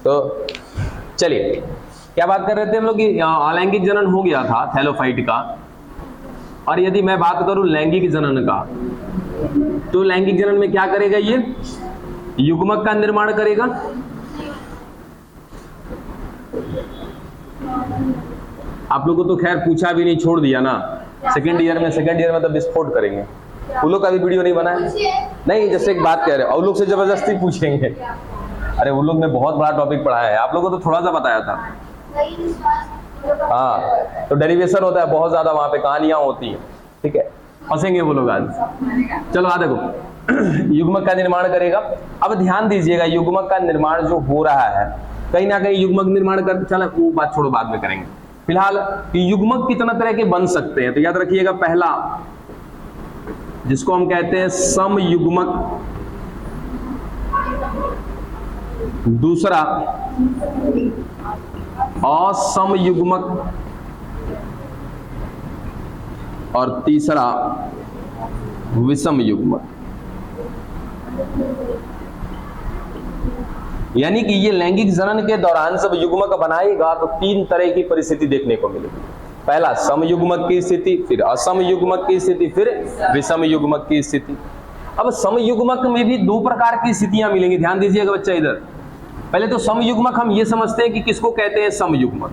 तो चलिए क्या बात कर रहे थे हम लोग कि अलैंगिक जनन हो गया था थैलोफाइट का, और यदि मैं बात करूं लैंगिक जनन का, तो लैंगिक जनन में क्या करेगा, ये युग्मक का निर्माण करेगा। आप लोगों को तो खैर पूछा भी नहीं, छोड़ दिया ना। सेकेंड ईयर में तो विस्फोट करेंगे। उन लोग का भी वीडियो नहीं बना है, नहीं जैसे एक बात कह रहे हो, उन लोग से जबरदस्ती पूछेंगे। अरे उन लोग ने बहुत बड़ा टॉपिक पढ़ाया है, आप लोगों को तो थोड़ा सा बताया था। हाँ, तो डेरिवेशन होता है बहुत ज्यादा, वहां पे कहानियां होती है, ठीक है, फंसेंगे वो लोग आज। चलो आ देखो, युग्मक का निर्माण करेगा। अब ध्यान दीजिएगा, युग्मक का निर्माण जो हो रहा है, कहीं ना कहीं युग्मक निर्माण कर, चलो वो बात छोड़ो, बाद में करेंगे। फिलहाल युग्मक कितना तरह के बन सकते हैं, तो याद रखिएगा, पहला जिसको हम कहते हैं समयुग्मक, दूसरा असमयुग्मक, और तीसरा विषम युग्मक। यानी कि ये लैंगिक जनन के दौरान जब युग्मक बनाएगा तो तीन तरह की परिस्थिति देखने को मिलेगी। पहला समयुग्मक की स्थिति, फिर असमयुग्मक की स्थिति, फिर विषम युग्मक की स्थिति। अब समयुग्मक में भी दो प्रकार की स्थितियां मिलेंगी, ध्यान दीजिएगा बच्चा इधर। पहले तो समयुग्मक हम ये समझते हैं कि किसको कहते हैं समयुग्मक।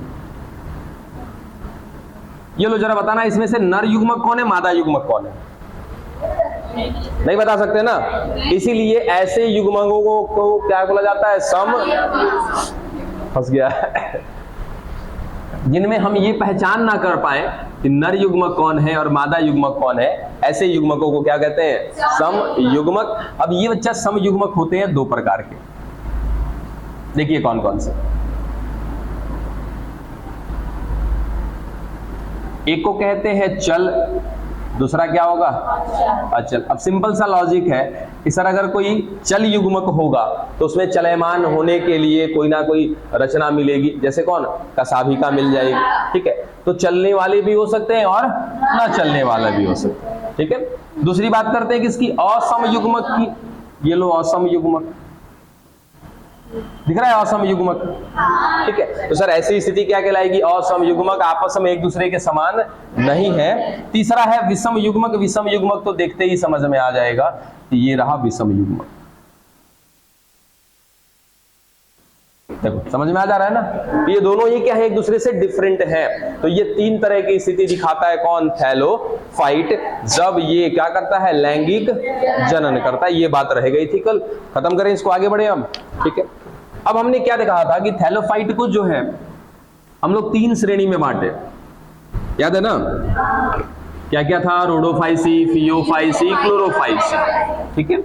ये लो जरा बताना, इसमें से नर युग्मक कौन है, मादा युग्मक कौन है? नहीं बता सकते ना, इसीलिए ऐसे युग्मकों को क्या बोला जाता है, सम, फंस गया जिनमें हम ये पहचान ना कर पाए कि नर युग्मक कौन है और मादा युग्मक कौन है, ऐसे युग्मकों को क्या कहते हैं, सम युग्मक। अब ये बच्चा सम युग्मक होते हैं दो प्रकार के, देखिए कौन कौन से। एक को कहते हैं चल, दूसरा क्या होगा, अचल। अब सिंपल सा लॉजिक है कि सर अगर कोई चल युग्मक होगा तो उसमें चलयमान होने के लिए कोई ना कोई रचना मिलेगी, जैसे कौन, कसाभिका मिल जाएगी, ठीक है। तो चलने वाले भी हो सकते हैं और ना चलने वाला भी हो सकता है, ठीक है। दूसरी बात करते हैं किसकी, असम युग्मक की। ये लो असम युग्मक दिख रहा है, असम युग्मक, ठीक है। तो सर ऐसी स्थिति क्या कहलाएगी, असम युग्मक, आपस में एक दूसरे के समान नहीं है। तीसरा है विषम युग्मक। विषम युग्मक तो देखते ही समझ में आ जाएगा कि ये रहा विषम युग्मक। देखो समझ में आ जा रहा है ना, ये दोनों ये क्या है, एक दूसरे से डिफरेंट है। तो ये तीन तरह की स्थिति दिखाता है कौन, थैलोफाइट, जब ये क्या करता है, लैंगिक जनन करता है। ये बात रह गई थी कल, खत्म करें इसको, आगे बढ़े हम, ठीक है। अब हमने क्या देखा था कि थैलोफाइट को जो है हम लोग तीन श्रेणी में बांटे, याद है ना, क्या क्या था, रोडोफाइसी, फियोफाइसी, क्लोरोफाइसी, ठीक है।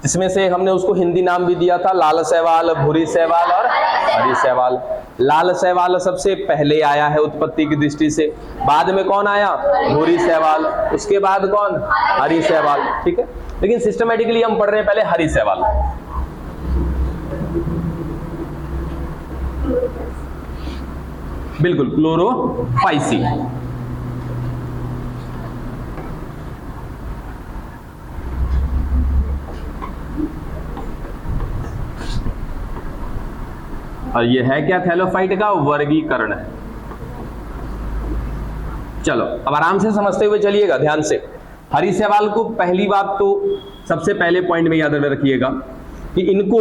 इसमें से हमने उसको हिंदी नाम भी दिया था, लाल शैवाल, भूरी शैवाल और हरी शैवाल। लाल शैवाल सबसे पहले आया है उत्पत्ति की दृष्टि से, बाद में कौन आया, भूरी शैवाल, उसके बाद कौन, हरी शैवाल, ठीक है। लेकिन सिस्टमेटिकली हम पढ़ रहे हैं पहले हरी शैवाल, बिल्कुल, क्लोरोफाइसी। और ये है क्या, थैलोफाइट का वर्गीकरण है। चलो अब आराम से समझते हुए चलिएगा ध्यान से। हरी शैवाल को पहली बात तो सबसे पहले पॉइंट में याद रखिएगा कि इनको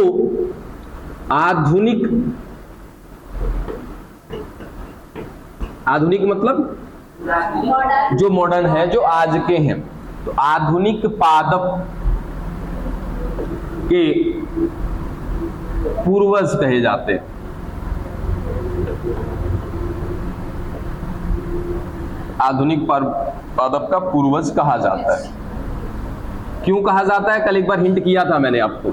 आधुनिक मतलब जो मॉडर्न है, जो आज के हैं, तो आधुनिक पादप के पूर्वज कहे जाते हैं। आधुनिक पादप का पूर्वज कहा जाता है। क्यों कहा जाता है, कल एक बार हिंट किया था मैंने आपको,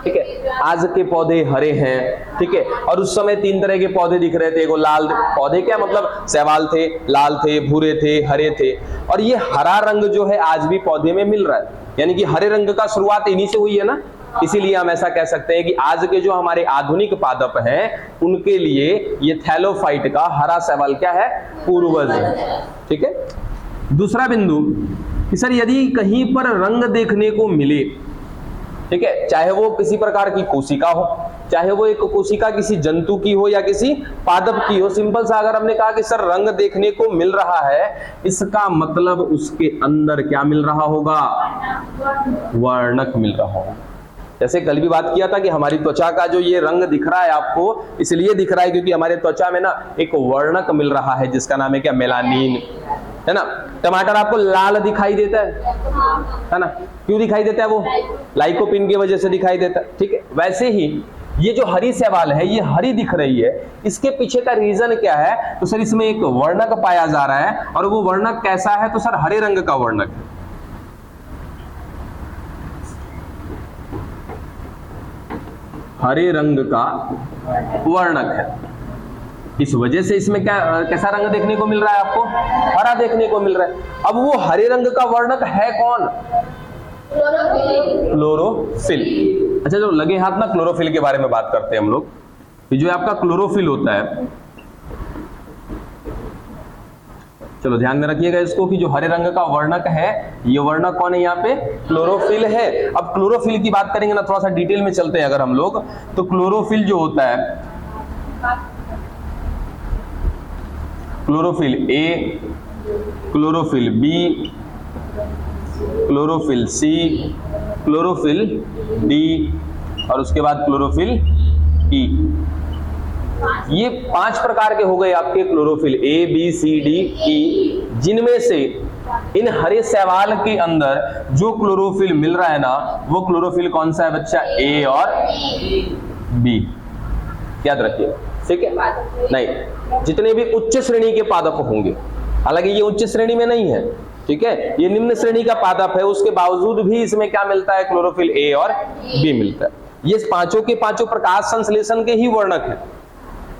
ठीक है। आज के पौधे हरे हैं, ठीक है, और उस समय तीन तरह के पौधे दिख रहे थे। एगो लाल पौधे, क्या मतलब, शैवाल थे, लाल थे, भूरे थे, हरे थे, और ये हरा रंग जो है आज भी पौधे में मिल रहा है, यानी कि हरे रंग का शुरुआत इन्हीं से हुई है ना। इसीलिए हम ऐसा कह सकते हैं कि आज के जो हमारे आधुनिक पादप हैं उनके लिए ये थैलोफाइट का हरा शैवाल क्या है, पूर्वज है, ठीक है। दूसरा बिंदु कि सर यदि कहीं पर रंग देखने को मिले, ठीक है, चाहे वो किसी प्रकार की कोशिका हो, चाहे वो एक कोशिका किसी जंतु की हो या किसी पादप की हो। सिंपल सा अगर हमने कहा कि सर रंग देखने को मिल रहा है, इसका मतलब उसके अंदर क्या मिल रहा होगा, वर्णक मिल रहा होगा। जैसे कल भी बात किया था कि हमारी त्वचा का जो ये रंग दिख रहा है आपको, इसलिए दिख रहा है क्योंकि हमारे त्वचा में ना एक वर्णक मिल रहा है जिसका नाम है क्या, मेलानिन, है ना। टमाटर आपको लाल दिखाई देता है ना, क्यों दिखाई देता है, वो लाइकोपिन की वजह से दिखाई देता है, ठीक है। वैसे ही ये जो हरी शैवाल है, ये हरी दिख रही है, इसके पीछे का रीजन क्या है, तो सर इसमें एक वर्णक पाया जा रहा है, और वो वर्णक कैसा है, तो सर हरे रंग का वर्णक है। हरे रंग का वर्णक है, इस वजह से इसमें क्या कैसा रंग देखने को मिल रहा है आपको, हरा देखने को मिल रहा है। अब वो हरे रंग का वर्णक है कौन, क्लोरोफिल। अच्छा जो लगे हाथ ना, क्लोरोफिल के बारे में बात करते हैं हम लोग। कि जो आपका क्लोरोफिल होता है, चलो ध्यान में रखिएगा इसको, कि जो हरे रंग का वर्णक है, ये वर्णक कौन है यहाँ पे, क्लोरोफिल है। अब क्लोरोफिल की बात करेंगे ना, थोड़ा सा डिटेल में चलते हैं अगर हम लोग, तो क्लोरोफिल जो होता है, chlorophyll A, chlorophyll B, chlorophyll C, chlorophyll D, और उसके बाद क्लोरोफिल ई। ये 5 प्रकार के हो गए आपके chlorophyll, A B C D E, जिनमें से इन हरे शैवाल के अंदर जो क्लोरोफिल मिल रहा है ना, वो क्लोरोफिल कौन सा है बच्चा, ए और बी, याद रखिए, ठीक है। नहीं, जितने भी उच्च श्रेणी के पादप होंगे, हालांकि ये उच्च श्रेणी में नहीं है, ठीक है, ये निम्न श्रेणी का पादप है, उसके बावजूद भी इसमें क्या मिलता है, क्लोरोफिल ए और बी मिलता है। ये पांचों के पांचों प्रकाश संश्लेषण के ही वर्णक है,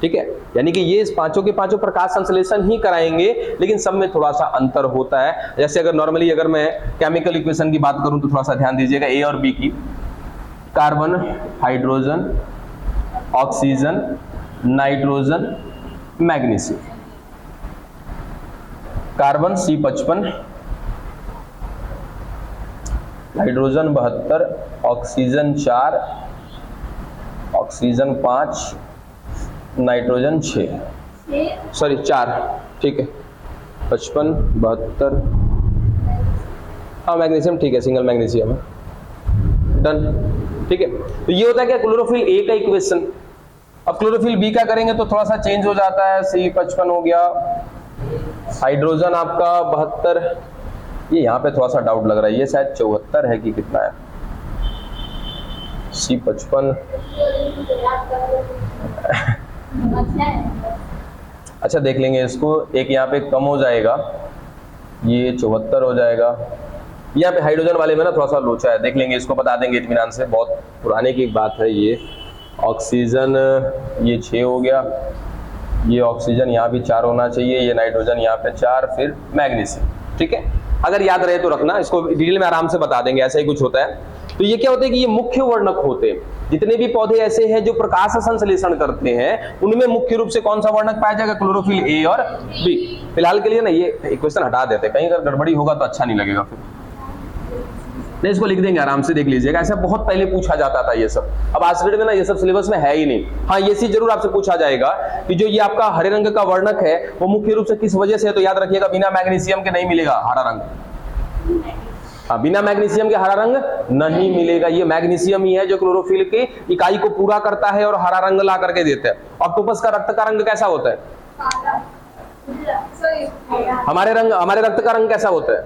ठीक है, यानी कि ये पांचों के पांचों प्रकाश संश्लेषण ही कराएंगे, लेकिन सब में थोड़ा सा अंतर होता है। जैसे अगर नॉर्मली अगर मैं केमिकल इक्वेशन की बात करूं तो थोड़ा सा ध्यान दीजिएगा, ए और बी की, carbon, hydrogen, oxygen, nitrogen, magnesium. Carbon C55, hydrogen 72, oxygen 4, oxygen 5, nitrogen 6, sorry 4, ठीक है, 55, 72, हाँ मैग्नीशियम, ठीक है, सिंगल मैग्नीशियम है, डन, ठीक है। तो ये होता है क्या, क्लोरोफिल ए का इक्वेशन। अब क्लोरोफिल बी का करेंगे तो थोड़ा सा चेंज हो जाता है, C55 हो गया, हाइड्रोजन आपका 72, ये यहाँ पे थोड़ा सा डाउट लग रहा है, ये शायद 74 है कि कितना है, C55, अच्छा देख लेंगे इसको, एक यहाँ पे कम हो जाएगा, ये 74 हो जाएगा। यहाँ पे हाइड्रोजन वाले में ना थोड़ा सा लोचा है, देख लेंगे इसको, बता देंगे इत्मीनान से, बहुत पुराने की बात है ये। ऑक्सीजन ये 6 हो गया, ये ऑक्सीजन यहाँ भी 4 होना चाहिए, ये नाइट्रोजन यहाँ पे 4, फिर मैग्नीशियम, ठीक है। अगर याद रहे तो रखना, इसको डिटेल में आराम से बता देंगे, ऐसा ही कुछ होता है। तो ये क्या होता है कि ये मुख्य वर्णक होते हैं। जितने भी पौधे ऐसे हैं जो प्रकाश संश्लेषण करते हैं, उनमें मुख्य रूप से कौन सा वर्णक पाया जाएगा, क्लोरोफिल ए और बी। फिलहाल के लिए ना ये इक्वेशन हटा देते हैं, कहीं अगर गड़बड़ी होगा तो अच्छा नहीं लगेगा फिर, नहीं इसको लिख देंगे, आराम से देख लीजिएगा। ऐसा बहुत पहले पूछा जाता था ये सब, अब आज के डेट में ना ये सब सिलेबस में है ही नहीं। हाँ ये चीज जरूर आपसे पूछा जाएगा कि जो ये आपका हरे रंग का वर्णक है वो मुख्य रूप से किस वजह से है, तो याद रखिएगा बिना मैग्नीशियम के नहीं मिलेगा हरा रंग। हाँ बिना मैग्नीशियम के हरा रंग नहीं मिलेगा। ये मैग्नीशियम ही है जो क्लोरोफिल की इकाई को पूरा करता है और हरा रंग ला करके देता है। ऑक्टोपस का रक्त का रंग कैसा होता है? हमारे रक्त का रंग कैसा होता है?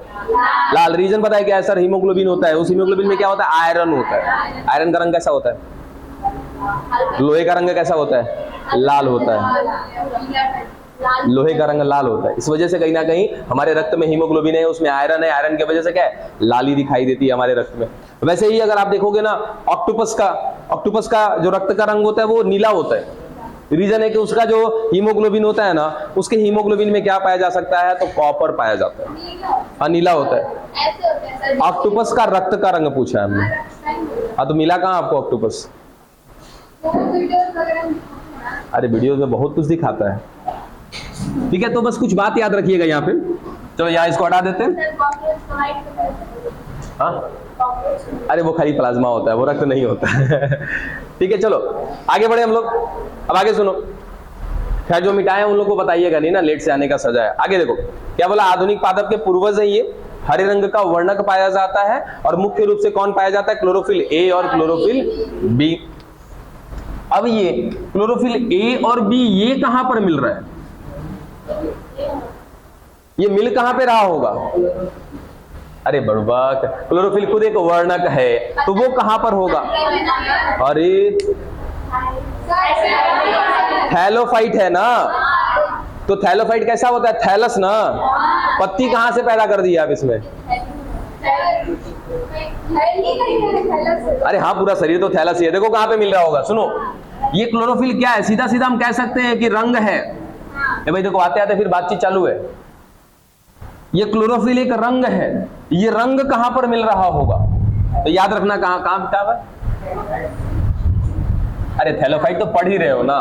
लाल। रीजन पता है क्या है सर? हीमोग्लोबिन होता है, उस हीमोग्लोबिन में क्या होता है? आयरन होता है। आयरन का रंग कैसा होता है? लोहे का रंग कैसा होता है? लाल होता है। लोहे का रंग लाल होता है। इस वजह से कहीं ना कहीं हमारे रक्त में हीमोग्लोबिन है, उसमें आयरन है, आयरन की वजह से क्या है? लाली दिखाई देती है हमारे रक्त में। वैसे ही अगर आप देखोगे ना ऑक्टोपस का जो रक्त का रंग होता है वो नीला होता है। रीजन है कि उसका जो हीमोग्लोबिन होता है ना, उसके हीमोग्लोबिन में क्या पाया जा सकता है? तो कॉपर पाया जाता है। हाँ नीला होता है। ऑक्टोपस का रक्त का रंग पूछा है हमने। हाँ तो मिला कहाँ आपको ऑक्टोपस? अरे वीडियोस में बहुत कुछ दिखाता है। ठीक है तो बस कुछ बात याद रखिएगा यहाँ पे। चलो यहाँ इसको हटा देते हैं। हाँ, अरे वो खाली प्लाज्मा होता है, वो रक्त नहीं होता है। ठीक है, चलो आगे बढ़े हम लोग। अब आगे सुनो, खैर जो मिटाए उन लोग को बताइएगा नहीं ना, लेट से आने का सजा है। आगे देखो क्या बोला, आधुनिक पादप के पूर्वज है ये, हरे रंग का वर्णक पाया जाता है और मुख्य रूप से कौन पाया जाता है, क्लोरोफिल ए और क्लोरोफिल बी। अब ये क्लोरोफिल ए और बी ये कहां पर मिल रहा है, ये मिल कहां पे रहा होगा, अरे बड़बक, क्लोरोफिल खुद एक वर्णक है तो वो कहां पर होगा, अरे थैलोफाइट है ना, तो थैलोफाइट कैसा होता है, थैलस ना, पत्ती कहां से पैदा कर दी आप इसमें, अरे हाँ पूरा शरीर तो थैलस ही है, देखो कहां पे मिल रहा होगा। सुनो ये क्लोरोफिल क्या है, सीधा सीधा हम कह सकते हैं कि रंग है। भाई देखो आते आते फिर बातचीत चालू है, ये क्लोरोफिल एक रंग है, ये रंग कहां पर मिल रहा होगा, तो याद रखना कहां कहां किताब है, अरे थैलोफाइट तो पढ़ ही रहे हो ना,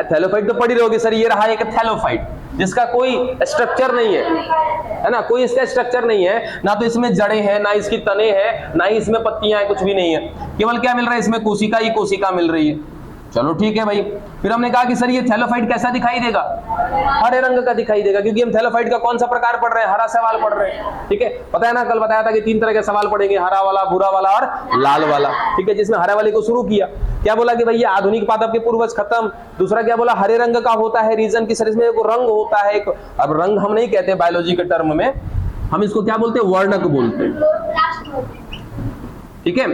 थैलोफाइट तो पढ़ ही रहे होगे सर, ये रहा एक थैलोफाइट जिसका कोई स्ट्रक्चर नहीं है ना, कोई इसका स्ट्रक्चर नहीं है, ना तो इसमें जड़ें हैं, ना इसकी तने हैं, ना ही इसमें पत्तियां हैं, कुछ भी नहीं है, केवल क्या मिल रहा है इसमें, कोशिका ही कोशिका मिल रही है। चलो ठीक है भाई, फिर हमने कहा कि सर ये थैलोफाइट कैसा दिखाई देगा, हरे रंग का दिखाई देगा, क्योंकि हम थैलोफाइट का कौन सा प्रकार पढ़ रहे हैं, हरा सवाल पढ़ रहे हैं। ठीक है, पता है ना, कल बताया था कि 3 तरह के सवाल पढ़ेंगे, हरा वाला, भूरा वाला और लाल वाला। ठीक है, जिसमें हरा वाले को शुरू किया, क्या बोला कि भैया आधुनिक पादप के पूर्वज खत्म। दूसरा क्या बोला, हरे रंग का होता है, रीजन की सर इसमें एक रंग होता है एक, अब रंग हम नहीं कहते बायोलॉजी के टर्म में, हम इसको क्या बोलते हैं, वर्णक बोलते हैं। ठीक है,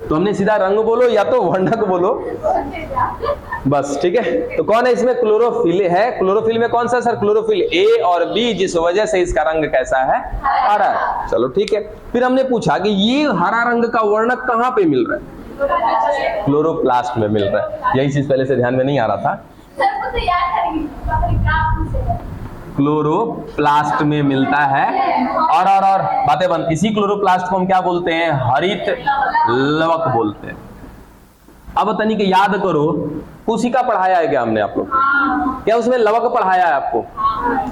तो हमने सीधा रंग बोलो या तो वर्णक बोलो बस। ठीक है, तो कौन है इसमें, क्लोरोफिल है। क्लोरोफिल में कौन सा सर, क्लोरोफिल ए और बी, जिस वजह से इसका रंग कैसा है, हरा है। चलो ठीक है, फिर हमने पूछा कि ये हरा रंग का वर्णक कहां पे मिल रहा है, क्लोरोप्लास्ट में मिल रहा है। यही चीज पहले से ध्यान में नहीं आ रहा था, क्लोरोप्लास्ट में मिलता है। और बातें बंद, इसी क्लोरोप्लास्ट को हम क्या बोलते हैं, हरित लवक बोलते हैं। अब तनिक याद करो, कोशिका पढ़ाया है क्या हमने आप लोग, क्या उसमें लवक पढ़ाया है आपको,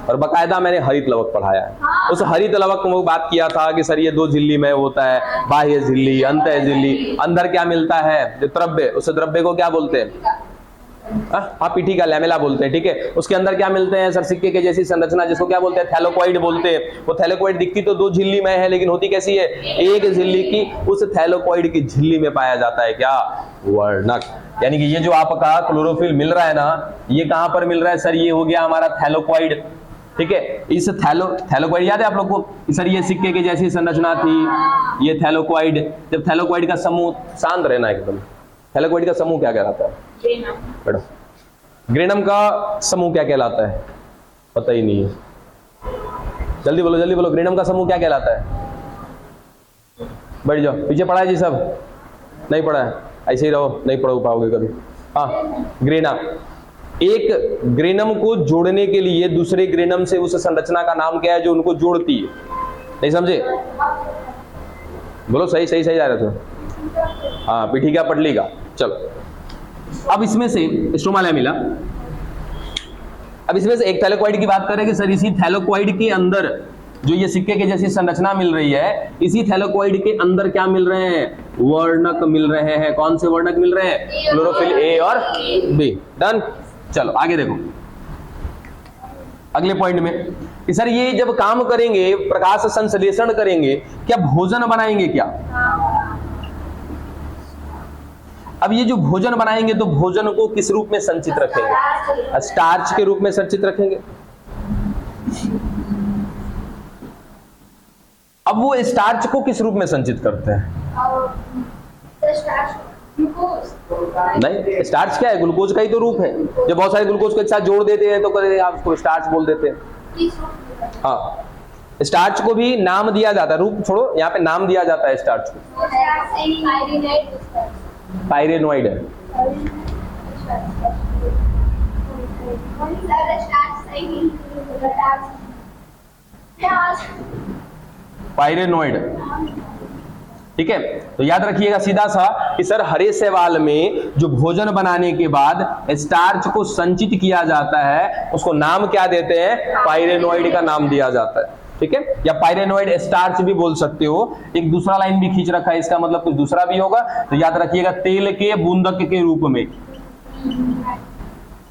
और बकायदा मैंने हरित लवक पढ़ाया है। उस हरित लवक में बात किया था कि सर ये 2 झिल्ली में होता है, बाह्य झिल्ली, अंतः झिल्ली, अंदर क्या मिलता है, जो द्रव्य, उस द्रव्य को क्या बोलते हैं, हाँ पीठी का लैमेला बोलते हैं। ठीक है, उसके अंदर क्या मिलते हैं सर, सिक्के के जैसी संरचना, जिसको क्या बोलते हैं, थैलोक्वाइड बोलते हैं। वो थैलोक्वाइड दिखती तो 2 झिल्ली में है, लेकिन होती कैसी है, एक झिल्ली की। उस थैलोक्वाइड की झिल्ली में पाया जाता है क्या, वर्णक। यानी कि ये जो आपका क्लोरोफिल मिल रहा है ना, ये कहां पर मिल रहा है सर, ये हो गया हमारा थैलोक्वाइड। ठीक है, इस थैलोक्वाइड याद है आप लोग को, सर ये सिक्के की जैसी संरचना थी, ये थैलोक्वाइड। जब थैलोक्वाइड का समूह, शांत रहना एकदम, थैलोक्वाइड का समूह क्या कहलाता है, ग्रेनम का समूह क्या कहलाता है, पता ही नहीं है, जल्दी बोलो जल्दी बोलो, ग्रेनम का समूह क्या कहलाता है, बैठ जाओ, पीछे पढ़ा है जी सब, नहीं पढ़ा है, ऐसे ही रहो, नहीं पढ़ पाओगे कभी। हाँ, ग्रेना, एक ग्रेनम को जोड़ने के लिए दूसरे ग्रेनम से उस संरचना का नाम क्या है जो उनको जोड़ती है, नहीं समझे, बोलो सही सही सही जा रहे थे, हाँ पीठिका पटलिका। चलो अब इसमें से स्ट्रोमा लैमेला, अब इसमें से एक थैलोक्वाइड की बात करें कि सर इसी थैलोक्वाइड के अंदर जो ये सिक्के की जैसी संरचना मिल रही है, इसी थैलोक्वाइड के अंदर क्या मिल रहे हैं, वर्णक मिल रहे हैं। कौन से वर्णक मिल रहे हैं, क्लोरोफिल ए और बी। डन, चलो आगे देखो अगले पॉइंट में कि सर ये जब काम करेंगे, प्रकाश संश्लेषण करेंगे, क्या भोजन बनाएंगे क्या। अब ये जो भोजन बनाएंगे तो भोजन को किस रूप में संचित रखेंगे, स्टार्च के रूप में संचित रखेंगे। अब वो स्टार्च को किस रूप में संचित करते हैं, नहीं स्टार्च क्या है, ग्लूकोज का ही तो रूप है। जब बहुत सारे ग्लूकोज को एक साथ जोड़ देते हैं तो आप उसको स्टार्च बोल देते हैं। हाँ, स्टार्च को भी नाम दिया जाता है, रूप छोड़ो, यहाँ पे नाम दिया जाता है स्टार्च को, पाइरेनोइड है। पाइरेनोइड, ठीक है। तो याद रखिएगा सीधा सा कि सर हरे शैवाल में जो भोजन बनाने के बाद स्टार्च को संचित किया जाता है, उसको नाम क्या देते हैं, पाइरेनोइड का नाम दिया जाता है। ठीक है, या पायरेनोइड स्टार्च भी बोल सकते हो। एक दूसरा लाइन भी खींच रखा है, इसका मतलब कुछ दूसरा भी होगा, तो याद रखिएगा तेल के बूंदक के रूप में,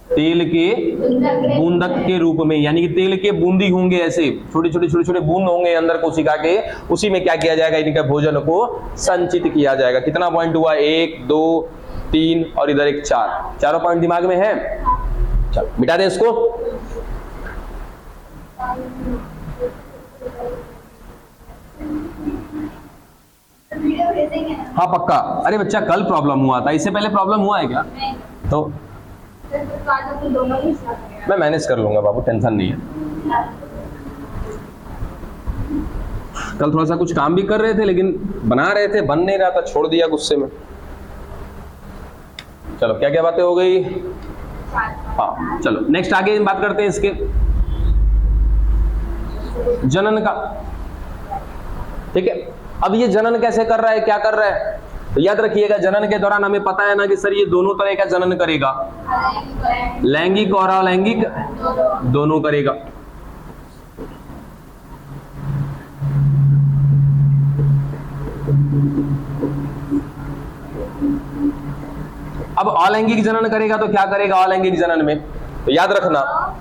तेल के बूंदक के रूप में, यानी कि तेल के बूंदी होंगे, ऐसे छोटे छोटे बूंद होंगे अंदर कोशिका के, उसी में क्या किया जाएगा, इनके भोजन को संचित किया जाएगा। कितना पॉइंट हुआ, 1 2 3 और इधर एक 4, चारों पॉइंट दिमाग में है। चलो मिटा दें इसको। हाँ पक्का। अरे बच्चा कल प्रॉब्लम हुआ था, इससे पहले प्रॉब्लम हुआ है क्या? तो मैं मैनेज कर लूंगा बाबू, टेंशन नहीं है। कल थोड़ा सा कुछ काम भी कर रहे थे, लेकिन बना रहे थे, बन नहीं रहा था, छोड़ दिया गुस्से में। चलो क्या क्या बातें हो गई। हाँ चलो नेक्स्ट आगे बात करते हैं इसके जनन का। ठीक है, अब ये जनन कैसे कर रहा है, क्या कर रहा है, तो याद रखिएगा जनन के दौरान हमें पता है ना कि सर ये दोनों तरह का जनन करेगा, लैंगिक और अलैंगिक दोनों करेगा। अब अलैंगिक जनन करेगा तो क्या करेगा अलैंगिक जनन में, तो याद रखना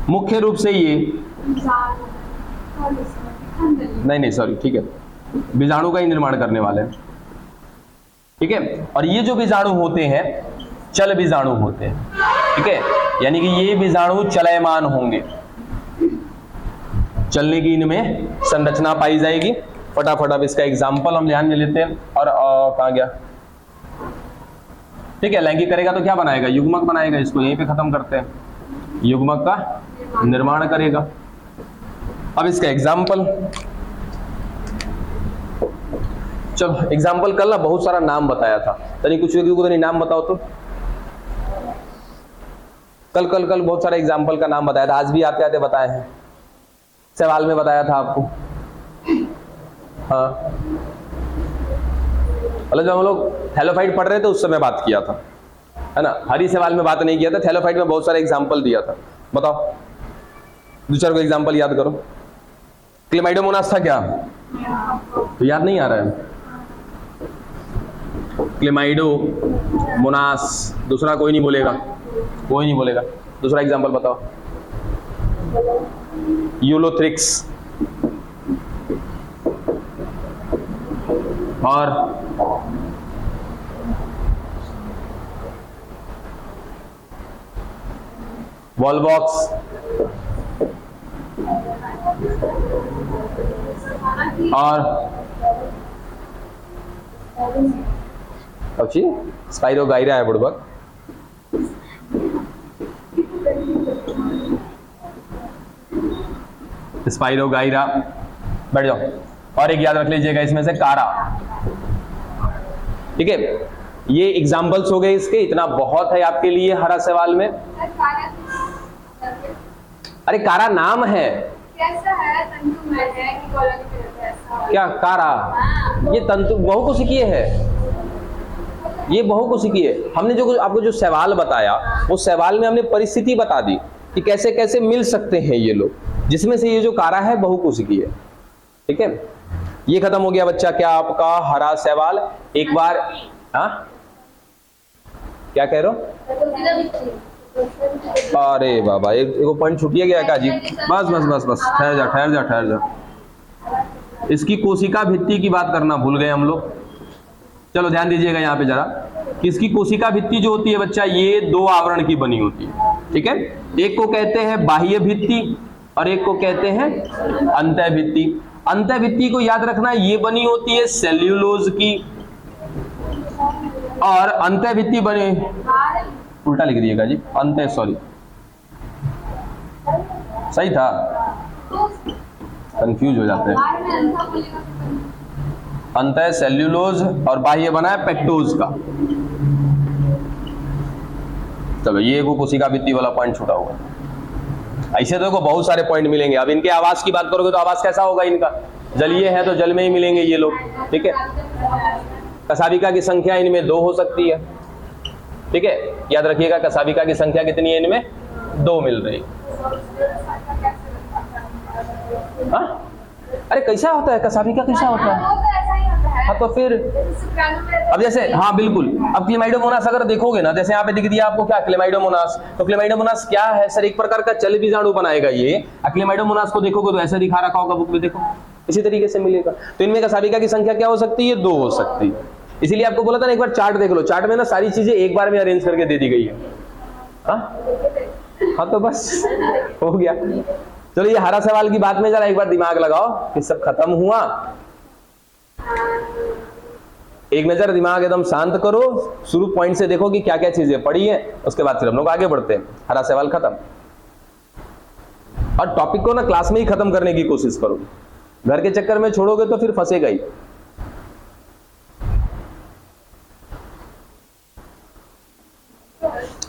मुख्य रूप से ये नहीं सॉरी, ठीक है, बीजाणु का ही निर्माण करने वाले हैं। ठीक है, और ये जो बीजाणु होते हैं चल बीजाणु होते हैं। ठीक है, यानी कि ये बीजाणु चलयमान होंगे, चलने की इनमें संरचना पाई जाएगी। फटाफट अब इसका एग्जाम्पल हम ध्यान में लेते हैं। और कहाँ गया, ठीक है, लैंगिक करेगा तो क्या बनाएगा, युग्मक बनाएगा। इसको यहीं पे खत्म करते हैं, युग्मक का निर्माण करेगा। अब इसका एग्जाम्पल, चलो एग्जाम्पल कल ना बहुत सारा नाम बताया था, तनी कुछ को तो नाम बताओ तो। कल बहुत सारे एग्जाम्पल का नाम बताया था, आज भी आते आते बताए हैं, सवाल में बताया था आपको। हाँ मतलब जब हम लोग थैलोफाइट पढ़ रहे थे उस समय बात किया था, है ना, हरी सवाल में बात नहीं किया था। थैलोफाइट में बहुत सारे एग्जाम्पल दिया था, बताओ दो चार को एग्जाम्पल याद करो। क्लेमाइडोमोनास था क्या, तो याद नहीं आ रहा है, क्लेमाइडोमोनास, दूसरा कोई नहीं बोलेगा, कोई नहीं बोलेगा, दूसरा एग्जाम्पल बताओ। यूलोथ्रिक्स और वॉलबॉक्स और अच्छी स्पाइरोगाइरा है बुड़बक। स्पाइरोगाइरा, बैठ जाओ। और एक याद रख लीजिएगा इसमें से कारा। ठीक है, ये एग्जाम्पल्स हो गए इसके, इतना बहुत है आपके लिए हरा सवाल में। अरे कारा नाम है, कैसा है, तंतु में है कि कॉलोनी में रहता है, ऐसा क्या कारा, ये तंतु बहुकोशिकीय है, ये बहुकोशिकीय है। हमने जो आपको जो सवाल बताया वो सवाल में हमने परिस्थिति बता दी कि कैसे कैसे मिल सकते हैं ये लोग, जिसमें से ये जो कारा है बहुकोशिकीय है। ठीक है, ये खत्म हो गया बच्चा क्या आपका हरा सवाल। एक बार हाँ क्या कह रहे हो, अरे बाबा एक पॉइंट छूटिए गया का जी, बस ठहर जा। इसकी कोशिका भित्ति की बात करना भूल गए हम लोग। चलो ध्यान दीजिएगा यहाँ पे जरा कि इसकी कोशिका भित्ति जो होती है बच्चा, ये दो आवरण की बनी होती है। ठीक है, एक को कहते हैं बाह्य भित्ति और एक को कहते हैं अंतः भित्ति। अंतः भित्ति को याद रखना, ये बनी होती है सेल्यूलोज की, और अंतः भित्ति बने, उल्टा लिख दिएगा जी, अंतः सॉरी सही था, कंफ्यूज हो जाते हैं। अंतः सेल्यूलोज और बाह्य बना है पेक्टोज का। चलो ये को कोशिका भित्ति वाला पॉइंट छूटा होगा। ऐसे तो देखो बहुत सारे पॉइंट मिलेंगे। अब इनके आवास की बात करोगे तो आवास कैसा होगा इनका, जलीय है तो जल में ही मिलेंगे ये लोग। ठीक है, कसाबिका की संख्या इनमें 2 हो सकती है। ठीक है, याद रखिएगा कसाबिका की संख्या कितनी है इनमें, 2 मिल रही। हाँ? अरे कैसा होता है कसाबी का, कैसा होता है? वो तो ऐसा ही होता है। हाँ तो फिर जैसे शुक्राणु में रहता अब जैसे, हाँ बिल्कुल, अब क्लेमाइडोमोनास अगर देखोगे ना, जैसे यहाँ पे दिख दिया आपको क्या क्लेमाइडोमोनास, तो क्लेमाइडोमोनास क्या है सर? एक प्रकार का चल बीजाणु बनाएगा ये। क्लेमाइडोमोनास को देखोगे तो ऐसा दिखा रखा होगा बुक में, देखो इसी तरीके से मिलेगा। तो इनमें कसाबिका की संख्या क्या हो सकती है? 2 हो सकती है। इसीलिए आपको बोला था ना एक बार चार्ट देख लो, चार्ट में ना सारी चीजें एक बार में अरेंज करके दे दी गई है। हाँ तो बस हो गया। चलो ये हरा सवाल की बात में जरा एक बार दिमाग लगाओ कि सब खत्म हुआ। एक नजर दिमाग एकदम शांत करो, शुरू पॉइंट से देखो कि क्या क्या चीजें पड़ी है, उसके बाद फिर हम लोग आगे बढ़ते हैं। हरा सवाल खत्म। और टॉपिक को ना क्लास में ही खत्म करने की कोशिश करो, घर के चक्कर में छोड़ोगे तो फिर फंसेगा ही।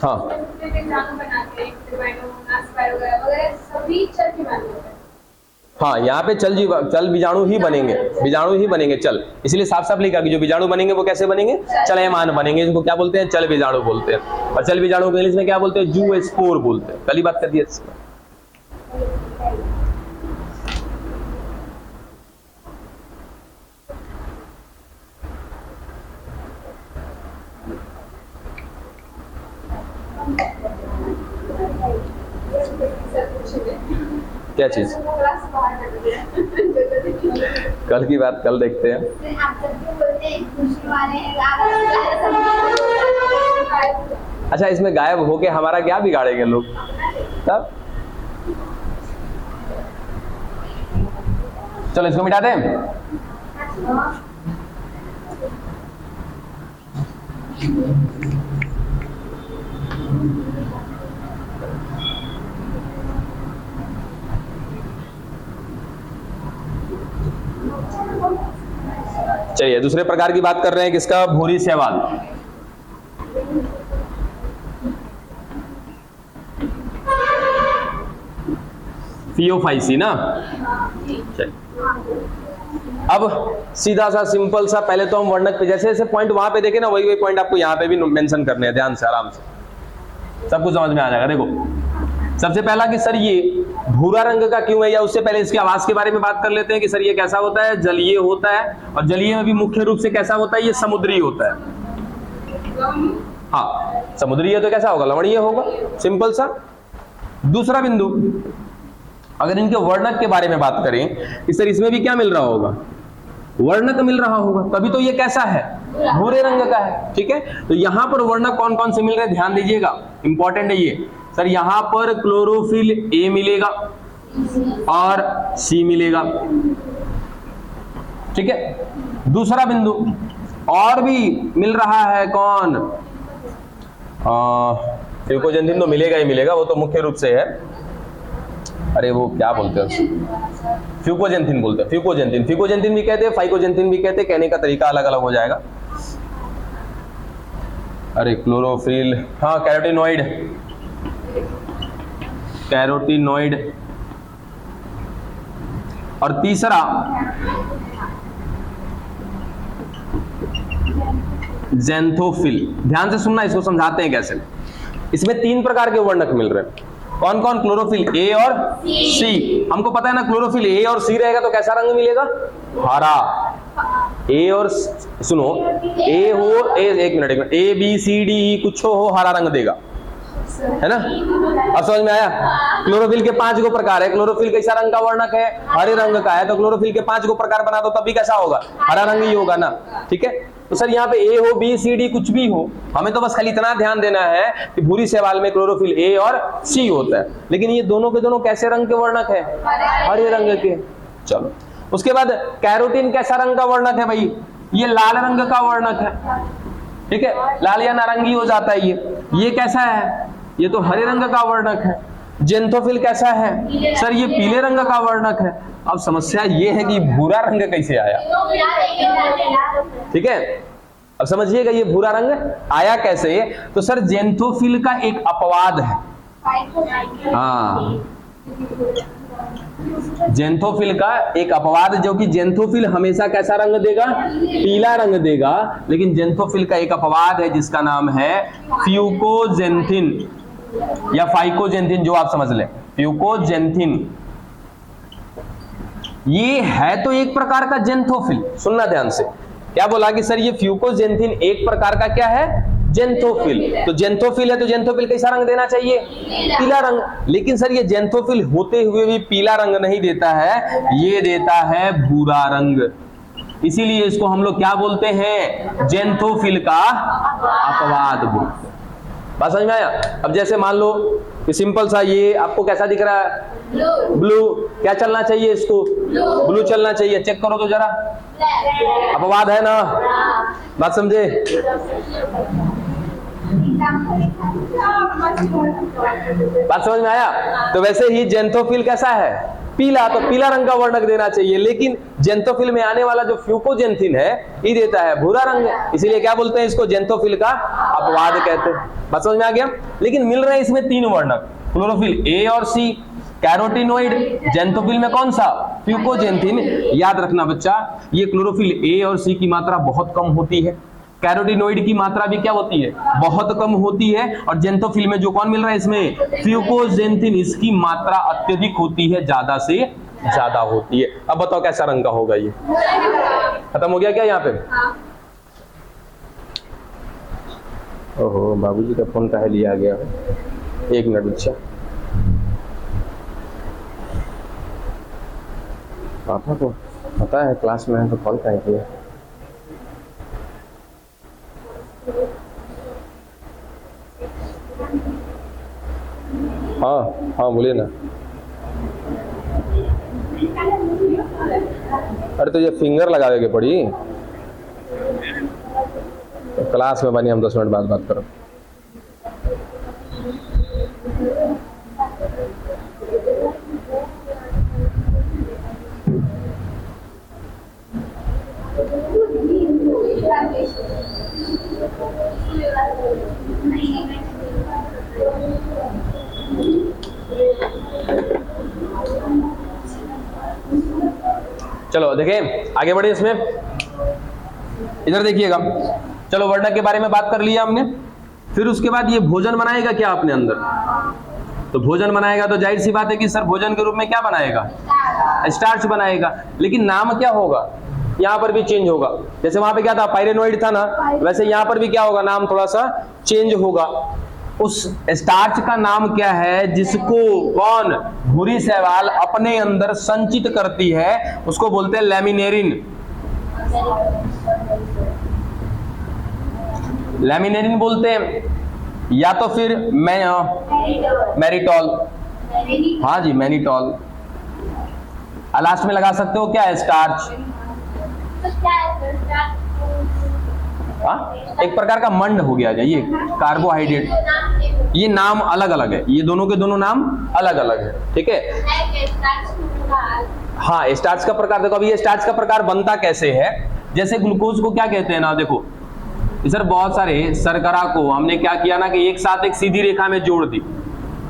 हाँ बीजाणु बनाते हैं, क्लेमाइडोमोनास, स्पाइरोगाइरा वगैरह सभी चल के बने होते हैं। हाँ, यहाँ पे चल बीजाणु ही बनेंगे, बीजाणु ही बनेंगे चल। इसलिए साफ साफ लिखा कि जो बीजाणु बनेंगे वो कैसे बनेंगे? चलयमान बनेंगे। इनको क्या बोलते हैं? चल बीजाणु बोलते हैं। और चल बीजाणु को इंग्लिश में क्या बोलते हैं? जूस्पोर बोलते हैं। कल ही बात कर दी। क्या चीज? क्लास बाहर कर देते हैं। कल की बात कल देखते हैं। आप जब भी बोलते हैं खुशी वाले अच्छा, इसमें गायब होके हमारा क्या बिगाड़ेंगे लोग? तब चलो इसको मिटा दें। चलिए दूसरे प्रकार की बात कर रहे हैं, किसका? भूरी शैवाल। फियोफाइसी ना। चलिए अब सीधा सा सिंपल सा, पहले तो हम वर्णक पे जैसे जैसे पॉइंट वहां पे देखे ना, वही वही पॉइंट आपको यहाँ पे भी मेंशन करने हैं। ध्यान से, आराम से, सब कुछ समझ में आ जाएगा। देखो सबसे पहला कि सर ये भूरा रंग का क्यों है, या उससे पहले इसके आवाज के बारे में बात कर लेते हैं कि सर ये कैसा होता है? जलीय होता है। और जलीय में भी मुख्य रूप से कैसा होता है? ये समुद्री होता है। हाँ, समुद्री है तो कैसा होगा? लवणीय होगा। सिंपल सा। दूसरा बिंदु, अगर इनके वर्णक के बारे में बात करें कि सर इसमें भी क्या मिल रहा होगा? वर्णक मिल रहा होगा, तभी तो ये कैसा है? भूरे रंग का है। ठीक है, तो यहां पर वर्णक कौन कौन से मिल रहे हैं ध्यान दीजिएगा, इंपॉर्टेंट है ये। सर यहां पर क्लोरोफिल ए मिलेगा और सी मिलेगा। ठीक है, दूसरा बिंदु और भी मिल रहा है, कौन? फ्यूकोजेंथिन तो मिलेगा ही मिलेगा, वो तो मुख्य रूप से है। अरे वो क्या बोलते हैं? फ्यूकोजेंथिन बोलते हैं। फ्यूकोजेंथिन, फ्यूकोजेंथिन भी कहते हैं, फाइकोजेंथिन भी कहते हैं, कहने का तरीका अलग अलग हो जाएगा। अरे क्लोरोफिल, हाँ कैरोटीनॉइड, कैरोटीनॉइड। और तीसरा ज़ैंथोफिल। ध्यान से सुनना, इसको समझाते हैं कैसे। इसमें 3 प्रकार के वर्णक मिल रहे हैं। कौन कौन? क्लोरोफिल ए और सी। हमको पता है ना, क्लोरोफिल ए और सी रहेगा तो कैसा रंग मिलेगा? हरा। ए और सुनो, ए हो, एक minute, A B C D E कुछ हो हरा रंग देगा, है ना? अब समझ में आया? क्लोरोफिल के 5 प्रकार है। क्लोरोफिल कैसा रंग का वर्णक है? हरे रंग का है। तो क्लोरोफिल के 5 प्रकार बना दो तब भी कैसा होगा? हरा रंग ही होगा ना। ठीक है, तो सर यहाँ पे ए हो, बी सी डी कुछ भी हो, हमें तो बस खाली इतना ध्यान देना है कि भूरी शैवाल में क्लोरोफिल ए और सी होता है। लेकिन ये दोनों के दोनों कैसे रंग के वर्णक है? हरे रंग के। चलो उसके बाद कैरोटीन कैसा रंग का वर्णक है भाई? ये लाल रंग का वर्णक है। ठीक है, लाल या नारंगी हो जाता है ये कैसा है? ये तो हरे रंग का वर्णक है। ज़ैंथोफिल कैसा है? सर ये पीले रंग का वर्णक है। अब समस्या ये है कि भूरा रंग कैसे आया? ठीक है, अब समझिएगा ये भूरा रंग आया कैसे? तो सर ज़ैंथोफिल का एक अपवाद है। हाँ, ज़ैंथोफिल का एक अपवाद, जो कि ज़ैंथोफिल हमेशा कैसा रंग देगा? पीला रंग देगा। लेकिन ज़ैंथोफिल का एक अपवाद है जिसका नाम है फ्यूकोजेंथिन या फाइकोजेंथिन, जो आप समझ लें। फ्यूकोजेंथिन ये है तो एक प्रकार का जेंथोफिल, सुनना ध्यान से, क्या बोला कि सर ये फ्यूकोजेंथिन एक प्रकार का क्या है, जेंथोफिल। तो जेंथोफिल है तो जेंथोफिल कैसा रंग देना चाहिए, पीला रंग। लेकिन सर ये जेंथोफिल होते हुए भी पीला रंग नहीं देता है, ये देता है भूरा रंग। इसीलिए इसको हम लोग क्या बोलते हैं, जेंथोफिल का अपवाद बोलते हैं। बात समझ में आया। अब जैसे मान लो कि सिंपल सा ये आपको कैसा दिख रहा है, ब्लू, क्या चलना चाहिए इसको, ब्लू चलना चाहिए। चेक करो तो जरा, अपवाद है ना, बात समझे। बात समझ में आया। तो वैसे ही जेंथोफिल कैसा है, पीला, तो पीला रंग का वर्णक देना चाहिए। लेकिन जेंथोफिल में आने वाला जो फ्यूकोजेंथिन है ये देता है भूरा रंग, इसीलिए क्या बोलते हैं इसको, जेंथोफिल का अपवाद कहते हैं। बात समझ में आ गया। लेकिन मिल रहे हैं इसमें तीन वर्णक, क्लोरोफिल ए और सी, कैरोटीनोइड। जेंथोफिल में कौन सा, फ्यूकोजेंथिन। याद रखना बच्चा, ये क्लोरोफिल ए और सी की मात्रा बहुत कम होती है, कैरोटीनोइड की मात्रा भी क्या होती है, बहुत कम होती है। और जेंथोफिल में जो कौन मिल रहा है इसमें, फ्यूकोजेंथिन, इसकी मात्रा अत्यधिक होती है, ज्यादा से ज्यादा होती है। अब बताओ कैसा रंग का होगा ये, खत्म हो गया क्या यहाँ पे। ओहो, बाबूजी का फोन काहे लिया गया, एक मिनट बच्चा, पापा को पता है क्लास में है तो कॉल काहे किया। हाँ हाँ बोलिए ना। अरे तो ये फिंगर लगावे के पड़ी, तो क्लास में बनी, हम 10 मिनट बाद बात करो। चलो देखें आगे बढ़े इसमें, इधर देखिएगा। चलो वर्णक के बारे में बात कर लिया हमने। फिर उसके बाद ये भोजन बनाएगा क्या अपने अंदर, तो भोजन बनाएगा तो जाहिर सी बात है कि सर भोजन के रूप में क्या बनाएगा, स्टार्च बनाएगा। लेकिन नाम क्या होगा, यहाँ पर भी चेंज होगा। जैसे वहां पे क्या था, पायरेनोइड था ना, वैसे यहाँ पर भी क्या होगा, नाम थोड़ा सा चेंज होगा। उस स्टार्च का नाम क्या है जिसको कौन, भूरी शैवाल अपने अंदर संचित करती है, उसको बोलते हैं लैमिनेरिन। लैमिनेरिन बोलते हैं, या तो फिर मैरिटॉल, हाँ जी मैनिटॉल। लास्ट में लगा सकते हो क्या है, स्टार्च। एक प्रकार का मंड हो गया, ये कार्बोहाइड्रेट। ये नाम अलग अलग है, ये दोनों के दोनों नाम अलग अलग है, ठीक है। हाँ स्टार्च का प्रकार देखो। अभी ये स्टार्च का प्रकार बनता कैसे है, जैसे ग्लूकोज को क्या कहते हैं ना, देखो सर बहुत सारे शर्करा को हमने क्या किया ना कि एक साथ एक सीधी रेखा में जोड़ दी,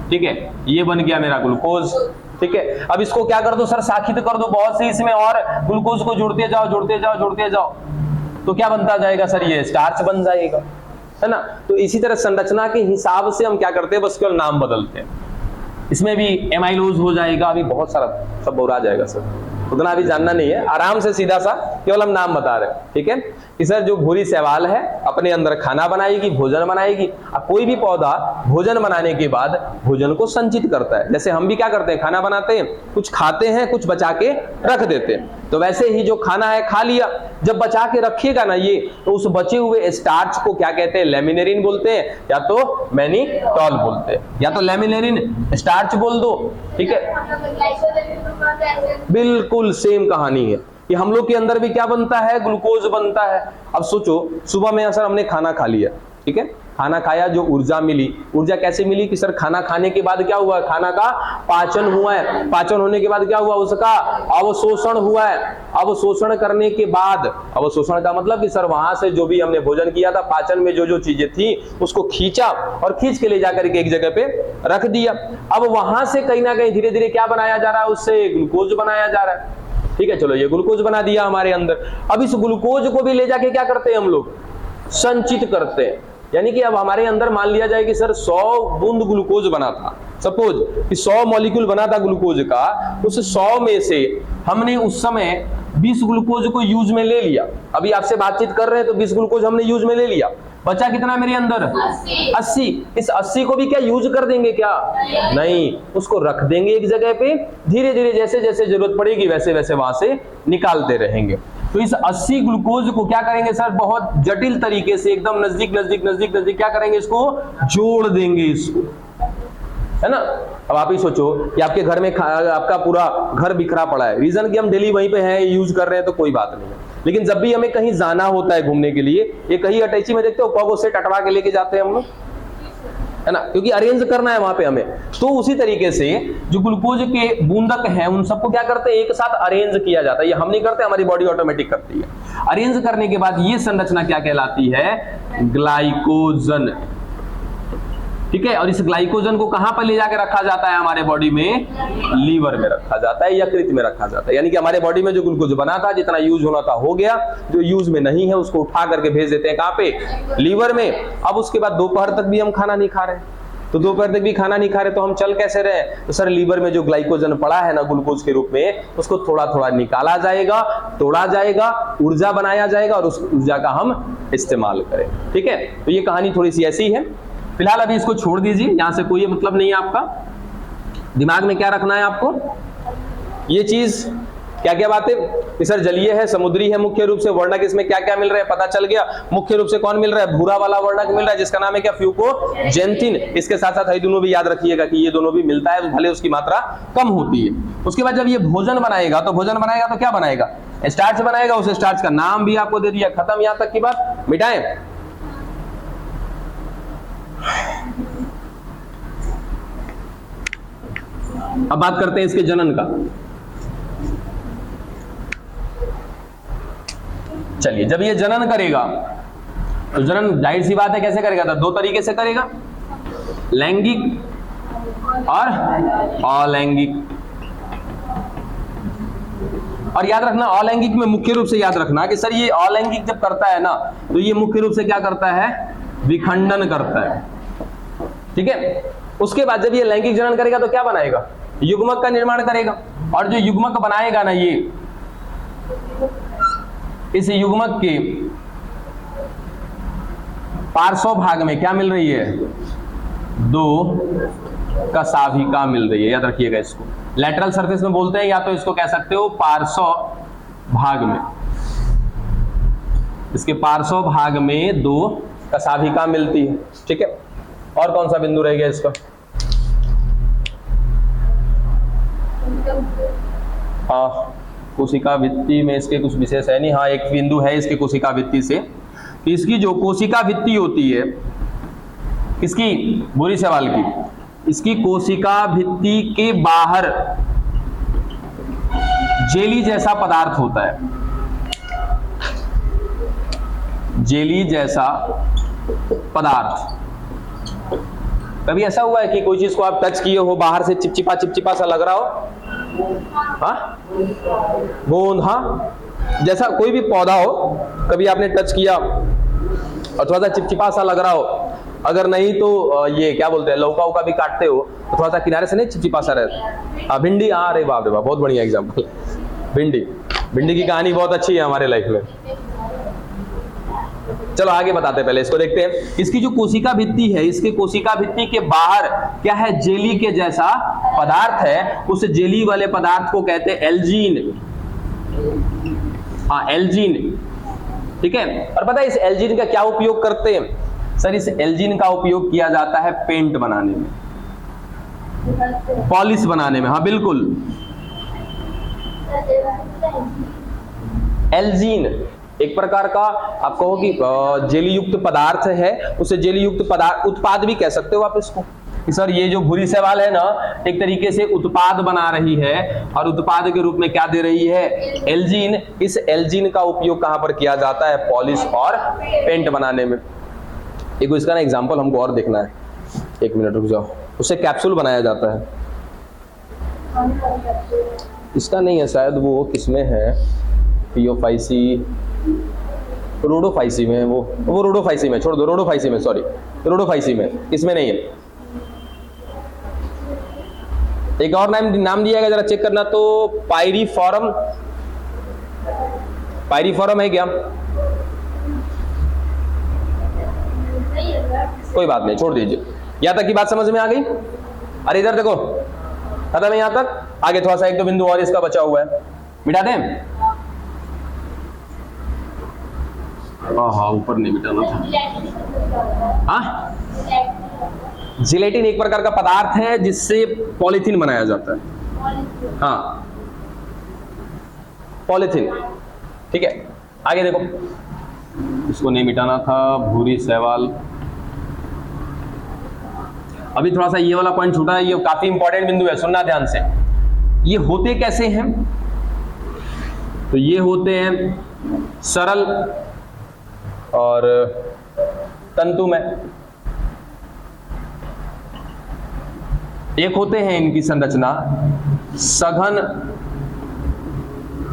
ठीक है, ये बन गया मेरा ग्लूकोज, ठीक है। अब इसको क्या कर दो सर, शाखित कर दो बहुत से इसमें, और ग्लूकोज को जोड़ते जाओ जोड़ते जाओ जोड़ते जाओ, तो क्या बनता जाएगा सर, ये स्टार्च बन जाएगा, है ना। तो इसी तरह संरचना के हिसाब से हम क्या करते हैं, बस केवल नाम बदलते हैं। इसमें भी एमाइलोज हो जाएगा, अभी बहुत सारा सब बोरा जाएगा सर, उतना भी जानना नहीं है, आराम से सीधा सा केवल हम नाम बता रहे हैं, ठीक है। कि सर जो भूरी शैवाल है अपने अंदर खाना बनाएगी, भोजन बनाएगी। अब कोई भी पौधा भोजन बनाने के बाद भोजन को संचित करता है, जैसे हम भी क्या करते हैं, खाना बनाते हैं, कुछ खाते हैं, कुछ बचा के रख देते हैं। तो वैसे ही जो खाना है खा लिया, जब बचा के रखिएगा ना ये, तो उस बचे हुए स्टार्च को क्या कहते हैं, लैमिनेरिन बोलते हैं, या तो मैनिटॉल बोलते हैं, या तो लैमिनेरिन स्टार्च बोल दो, ठीक है। बिल्कुल सेम कहानी है कि हम लोग के अंदर भी क्या बनता है, ग्लूकोज बनता है। अब सोचो सुबह में सर हमने खाना खा लिया, ठीक है, खाना खाया, जो ऊर्जा मिली, ऊर्जा कैसे मिली कि सर खाना खाने के बाद क्या हुआ, खाना का पाचन हुआ है, पाचन होने के बाद क्या हुआ, उसका अवशोषण हुआ है। अवशोषण करने के बाद, अवशोषण का मतलब कि सर वहां से जो भी हमने भोजन किया था, पाचन में जो जो चीजें थी उसको खींचा और खींच के ले जाकर के एक जगह पे रख दिया। अब वहां से कहीं ना कहीं धीरे धीरे क्या बनाया जा रहा है, उससे ग्लूकोज बनाया जा रहा है, ठीक है। चलो ये ग्लूकोज बना दिया हमारे अंदर। अब इस ग्लूकोज को भी ले जाके क्या करते हैं हम लोग, संचित करते हैं। यानी कि अब हमारे अंदर मान लिया जाए कि सर 100 बूंद ग्लूकोज बना था, सपोज कि 100 मॉलिक्यूल बना था ग्लूकोज का, उस 100 में से हमने उस समय 20 ग्लूकोज को यूज में ले लिया। अभी आपसे बातचीत कर रहे हैं तो 20 ग्लूकोज हमने यूज में ले लिया, बचा कितना मेरे अंदर 80। इस 80 को भी क्या यूज कर देंगे क्या? नहीं, उसको रख देंगे एक जगह पे, धीरे धीरे जैसे जैसे जरूरत पड़ेगी वैसे वैसे वहां से निकालते रहेंगे। तो इस 80 ग्लूकोज को क्या करेंगे सर, बहुत जटिल तरीके से एकदम नजदीक नजदीक नजदीक नजदीक क्या करेंगे, इसको जोड़ देंगे इसको, है ना। अब आप ही सोचो कि आपके घर में आपका पूरा घर बिखरा पड़ा है, रीजन कि हम डेली वहीं पे हैं, यूज कर रहे हैं तो कोई बात नहीं है, लेकिन जब भी हमें कहीं जाना होता है घूमने के लिए, ये कहीं अटैची में देखते हो कॉगो से टटवा के लेके जाते हैं हम लोग, है ना, क्योंकि अरेंज करना है वहां पे हमें। तो उसी तरीके से जो ग्लूकोज के बूंदक हैं उन सबको क्या करते हैं, एक साथ अरेंज किया जाता है। ये हम नहीं करते, हमारी बॉडी ऑटोमेटिक करती है। अरेंज करने के बाद ये संरचना क्या कहलाती है, ग्लाइकोजन, ठीक है। और इस ग्लाइकोजन को कहां पर ले जाकर रखा जाता है हमारे बॉडी में, लीवर में रखा जाता है, यकृत में रखा जाता है। यानी कि हमारे बॉडी में जो ग्लूकोज बना था, जितना यूज होना था हो गया, जो यूज में नहीं है उसको उठा करके भेज देते हैं कहां पे, लीवर में। अब उसके बाद दोपहर तक भी हम खाना नहीं खा रहे, तो दोपहर तक भी खाना नहीं खा रहे तो हम चल कैसे रहे, तो सर लीवर में जो ग्लाइकोजन पड़ा है ना ग्लूकोज के रूप में, उसको थोड़ा थोड़ा निकाला जाएगा, तोड़ा जाएगा, ऊर्जा बनाया जाएगा और उस ऊर्जा का हम इस्तेमाल करें, ठीक है। तो ये कहानी थोड़ी सी ऐसी है। फिलहाल अभी इसको छोड़ दीजिए, यहां से कोई मतलब नहीं है आपका। दिमाग में क्या रखना है आपको, ये चीज क्या क्या बातें, सर जलीय है, समुद्री है, मुख्य रूप से वर्णक इसमें क्या क्या मिल रहा है पता चल गया। मुख्य रूप से कौन मिल रहा है, भूरा वाला वर्णक मिल रहा है जिसका नाम है क्या, फ्यूकोजेंथिन। इसके साथ साथ दोनों भी याद रखिएगा कि ये दोनों भी मिलता है, भले उसकी मात्रा कम होती है। उसके बाद जब ये भोजन बनाएगा तो क्या बनाएगा, स्टार्च बनाएगा। उस स्टार्च का नाम भी आपको दे दिया, खत्म, यहां तक की बात, मिटाएं। अब बात करते हैं इसके जनन का। चलिए, जब ये जनन करेगा तो जनन जाहिर सी बात है कैसे करेगा, तो दो तरीके से करेगा, लैंगिक और अलैंगिक। और याद रखना अलैंगिक में मुख्य रूप से याद रखना कि सर ये अलैंगिक जब करता है ना तो ये मुख्य रूप से क्या करता है, विखंडन करता है, ठीक है। उसके बाद जब ये लैंगिक जनन करेगा तो क्या बनाएगा, युग्मक का निर्माण करेगा। और जो युग्मक बनाएगा ना, ये इस युग्मक के पार्श्व भाग में क्या मिल रही है, दो कशाभिका मिल रही है। याद रखिएगा इसको, लैटरल सरफेस में बोलते हैं, या तो इसको कह सकते हो पार्श्व भाग में, इसके पार्श्व भाग में दो कशाभिका मिलती है, ठीक है। और कौन सा बिंदु रह गया इसका, हाँ, कोशिका भित्ति में इसके कुछ विशेष है नहीं, हाँ एक बिंदु है इसके कोशिका भित्ति से, कि इसकी जो कोशिका भित्ति होती है, इसकी बुरी सवाल की, इसकी कोशिका भित्ति के बाहर जेली जैसा पदार्थ होता है, जेली जैसा पदार्थ। कभी ऐसा हुआ है कि कोई चीज को आप टच किए हो, बाहर से चिपचिपा सा लग रहा हो, हाँ, गोंद, हाँ, जैसा कोई भी पौधा हो, कभी आपने टच किया और थोड़ा सा चिपचिपा सा लग रहा हो, अगर नहीं तो ये क्या बोलते हैं, लौका उका भी काटते हो तो थोड़ा सा किनारे से नहीं चिपचिपा सा रहता, भिंडी, हाँ, अरे बाप रे बाप, बहुत बढ़िया एग्जाम्पल, भिंडी की कहानी बहुत अच्छी है हमारे लाइफ में। चलो आगे बताते, पहले इसको देखते हैं। इसकी जो कोशिका भित्ति है, इसके कोशिका भित्ति के बाहर क्या है, जेली के जैसा पदार्थ है, उस जेली वाले पदार्थ को कहते हैं एल्जीन, हाँ एल्जीन, ठीक है। और पता है इस एल्जीन का क्या उपयोग करते हैं, सर इस एल्जीन का उपयोग किया जाता है पेंट बनाने में, पॉलिश बनाने में, हाँ बिल्कुल। एल्जीन एक प्रकार का आप कहो कि जेली युक्त पदार्थ है, उसे जेली युक्त पदार्थ, उत्पाद भी कह सकते हो आप इसको, कि सर ये जो भूरी शैवाल है ना, एक तरीके से उत्पाद बना रही है और उत्पाद के रूप में क्या दे रही है, एल्जीन। इस एल्जीन का उपयोग कहां पर किया जाता है, पॉलिश और पेंट बनाने में। एक इसका ना एग्जांपल हमको और देखना है, एक मिनट रुक जाओ। उससे कैप्सूल बनाया जाता है, इसका नहीं है शायद, वो किसमें है, पियोफाइसी, रोडोफाइसी में, वो रोडोफाइसी में, छोड़ दो, रोडोफाइसी में, सॉरी रोडोफाइसी में, इसमें नहीं है। एक और नाम दिया गया, जरा चेक करना तो, पायरीफॉरम। पायरीफॉरम है क्या? कोई बात नहीं, छोड़ दीजिए। यहां तक की बात समझ में आ गई? अरे इधर देखो, खत्म है यहां तक। आगे थोड़ा सा एक दो बिंदु और इसका बचा हुआ है, मिटा दें? हाँ, ऊपर नहीं मिटाना था। हाँ, जिलेटिन एक प्रकार का पदार्थ है जिससे पॉलीथीन बनाया जाता है। हाँ, पॉलीथीन। ठीक है, आगे देखो, इसको नहीं मिटाना था, भूरी शैवाल। अभी थोड़ा सा ये वाला पॉइंट छूटा है, ये काफी इंपॉर्टेंट बिंदु है, सुनना ध्यान से। ये होते कैसे हैं? तो ये होते हैं सरल और तंतुमय। एक होते हैं इनकी संरचना सघन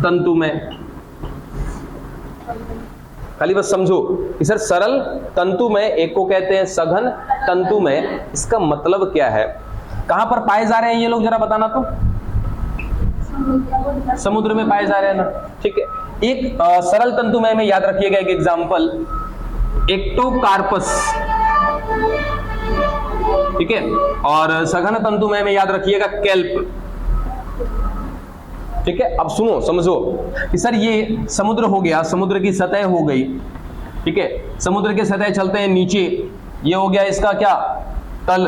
तंतुमय। खाली बस समझो कि सर सरल तंतुमय एक को कहते हैं सघन तंतुमय। इसका मतलब क्या है? कहां पर पाए जा रहे हैं ये लोग, जरा बताना तो। समुद्र में पाए जा रहे हैं ना, ठीक है। एक सरल तंतुमय में याद रखिएगा एक एग्जांपल, एक्टोकार्पस, ठीक है। और सघन तंतुमय में याद रखिएगा केल्प, ठीक है। अब सुनो समझो कि सर ये समुद्र हो गया, समुद्र की सतह हो गई, ठीक है। समुद्र के सतह चलते हैं नीचे, ये हो गया इसका क्या, तल।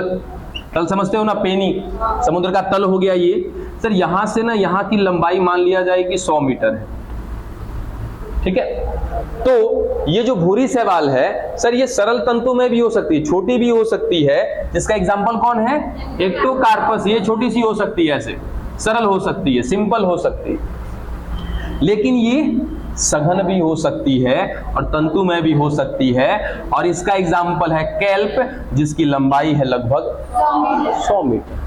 तल समझते हो ना, पेनी, समुद्र का तल हो गया ये। सर यहां से ना यहां की लंबाई मान लिया जाए कि 100 मीटर है, ठीक है। तो ये जो भूरी शैवाल है सर, ये सरल तंतु में भी हो सकती है, छोटी भी हो सकती है। जिसका एग्जांपल कौन है? एक्टोकार्पस। ये छोटी सी हो सकती है, ऐसे सरल हो सकती है, सिंपल हो सकती है। लेकिन ये सघन भी हो सकती है और तंतु में भी हो सकती है। और इसका एग्जाम्पल है केल्प, जिसकी लंबाई है लगभग 100 मीटर,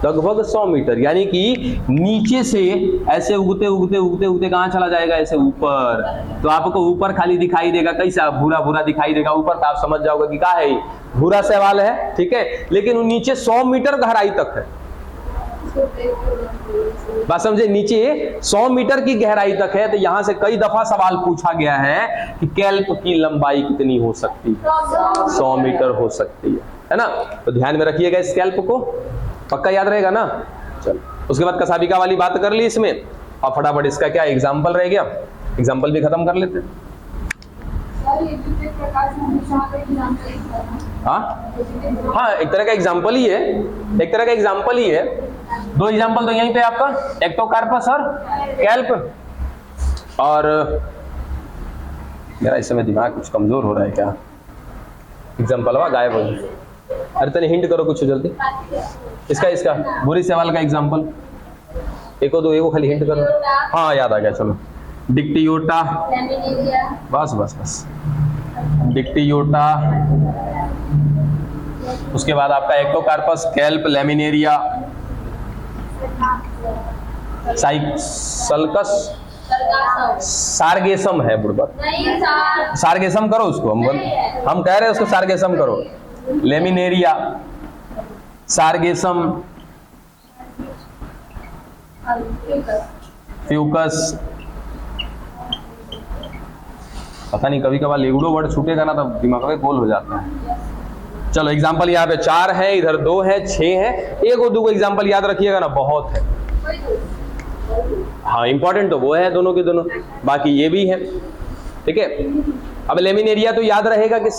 लगभग 100 मीटर। यानी कि नीचे से ऐसे उगते उगते उगते उगते कहां चला जाएगा, ऐसे ऊपर। तो आपको ऊपर खाली दिखाई देगा, कैसा भूरा भूरा दिखाई देगा। ऊपर तो आप समझ जाओगे कि क्या है, भूरा शैवाल है, ठीक है। लेकिन वो नीचे 100 मीटर गहराई तक है। बात समझे, नीचे 100 मीटर की गहराई तक है। तो यहां से कई दफा सवाल पूछा गया है कि केल्प की लंबाई कितनी हो सकती है? 100 मीटर हो सकती है ना। तो ध्यान में रखिएगा इस केल्प को, पक्का याद रहेगा ना। चलो, उसके बाद कसाबिका वाली बात कर ली इसमें। अब फटाफट इसका क्या एग्जाम्पल रह गया, एग्जाम्पल भी खत्म कर लेते। हाँ, एक तरह का एग्जाम्पल ही है, एक तरह का एग्जाम्पल ही है। दो एग्जाम्पल तो यहीं पे आपका, एक्टोकार्पस और केल्प। और मेरा इस समय दिमाग कुछ कमजोर हो रहा है क्या, एग्जाम्पल हुआ गायब हो गया। अरे तने हिंट करो कुछ जल्दी। इसका भूरी शैवाल का एग्जाम्पल एको खाली हिंट करो। हाँ याद आ गया, चलो। डिक्टियोटा, बस डिक्टियोटा। उसके बाद आपका एक्टोकार्पस, केल्प, लेमिनेरिया, साइकल्कस, सारगेसम है बुड़बक। सारगेसम करो उसको, हम कह रहे हैं उसको सारगेसम करो। Laminaria, Sargassum, Fucus. पता नहीं कभी कभार लेगुडो वर्ड छूटेगा ना, तब दिमाग में गोल हो जाता है। चलो एग्जाम्पल यहाँ पे 4 है, इधर 2 है, 6 है। एक और 2 एग्जाम्पल याद रखिएगा ना, बहुत है। हाँ, इंपॉर्टेंट तो वो है दोनों के दोनों, बाकी ये भी है, ठीक है। अब लेमिनेरिया तो याद रहेगा कि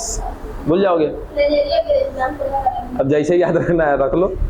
भूल जाओगे, अब जैसे याद रखना है रख लो।